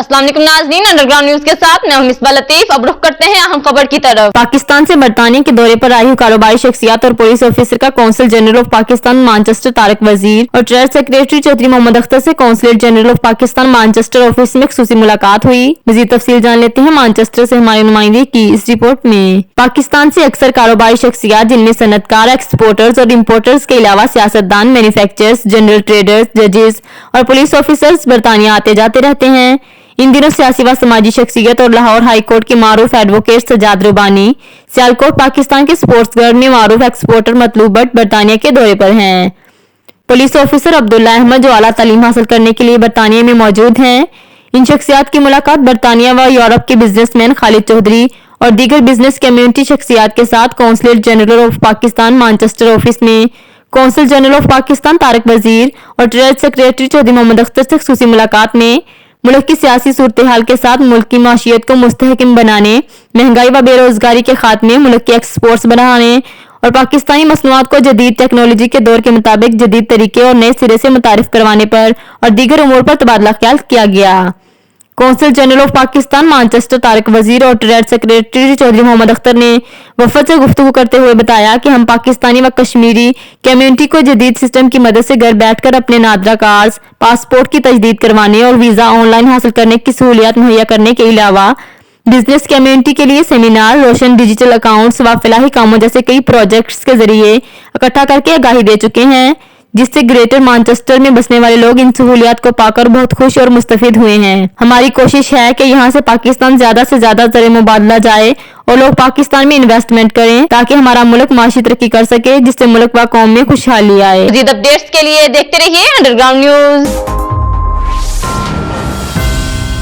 अस्सलाम वालेकुम नाज़रीन, अंडरग्राउंड न्यूज के साथ मैं हूं मिसबा लतीफ। अब रुख करते हैं अहम खबर की तरफ। पाकिस्तान से बरतानिया के दौरे पर आई हुई कारोबारी शख्सियत और पुलिस ऑफिसर का council general of Pakistan Manchester Tariq Wazir और ट्रेजरी सेक्रेटरी चौधरी मोहम्मद अख्तर से consulate general of Pakistan Manchester office में खुसूसी मुलाकात हुई। मजीद तफसील जान लेते हैं मैनचेस्टर से हमारी नुमाइंदगी की इस रिपोर्ट में। पाकिस्तान से अक्सर कारोबारी शख्सियत जिनमें सनतकार, एक्सपोर्टर्स और इम्पोर्टर्स के अलावा सियासतदान, मैन्युफैक्चरर्स, जनरल ट्रेडर्स, जजेस और पुलिस ऑफिसर्स बरतानिया आते जाते रहते हैं। इन दिनों सियासी व समाजी शख्सियत और लाहौर हाई कोर्ट के मारूफ एडवोकेट सजाद रुबानी, सियालकोट पाकिस्तान के स्पोर्ट्स गर्ल में मारूफ एक्सपोर्टर मतलूब भट्ट बरतानिया के दौरे पर हैं। पुलिस ऑफिसर अब्दुल्ला अहमद जो आला तालीम हासिल करने के लिए बरतानिया में मौजूद हैं। इन शख्सियत की मुलाकात बरतानिया व यूरोप के बिजनेसमैन खालिद चौधरी और दीगर बिजनेस कम्युनिटी शख्सियत के साथ consulate general of Pakistan Manchester office में consul general of Pakistan Tariq Wazir और ट्रेजरी सेक्रेटरी चौधरी मोहम्मद अख्तर से खुसूसी मुलाकात में मुल्क की सियासी सूरत हाल के साथ मुल्क की माशियत को मुस्तहकम बनाने, महंगाई व बेरोजगारी के खात्मे, मुल्क के एक्सपोर्ट्स बढ़ाने और पाकिस्तानी मसनूआत को जदीद टेक्नोलॉजी के दौर के मुताबिक जदीद तरीके और नए सिरे से मुतारिफ करवाने पर और दीगर उमूर पर तबादला ख्याल किया गया। Council general of Pakistan Manchester Tariq Wazir और ट्रेजरी सेक्रेटरी चौधरी मोहम्मद अख्तर ने वफद से गुफ्तगू करते हुए बताया कि हम पाकिस्तानी व कश्मीरी कम्युनिटी को जदीद सिस्टम की मदद से घर बैठकर अपने नादरा कार्ड्स, पासपोर्ट की तजदीद करवाने और वीजा ऑनलाइन हासिल करने की सहूलियत मुहैया करने के अलावा बिजनेस कम्युनिटी के लिए सेमिनार, रोशन डिजिटल अकाउंट्स व फलाही कामों जैसे कई प्रोजेक्ट्स के जरिए इकट्ठा करके आगाही दे चुके हैं, जिससे ग्रेटर मैनचेस्टर में बसने वाले लोग इन सहूलियत को पाकर बहुत खुश और मुस्तफिद हुए हैं। हमारी कोशिश है कि यहाँ से पाकिस्तान ज्यादा से ज्यादा ज़र मुबादला जाए और लोग पाकिस्तान में इन्वेस्टमेंट करें ताकि हमारा मुल्क माशी तरक्की कर सके, जिससे मुल्क व कौम में खुशहाली आए। मज़ीद अपडेट्स के लिए देखते रहिए अंडरग्राउंड न्यूज।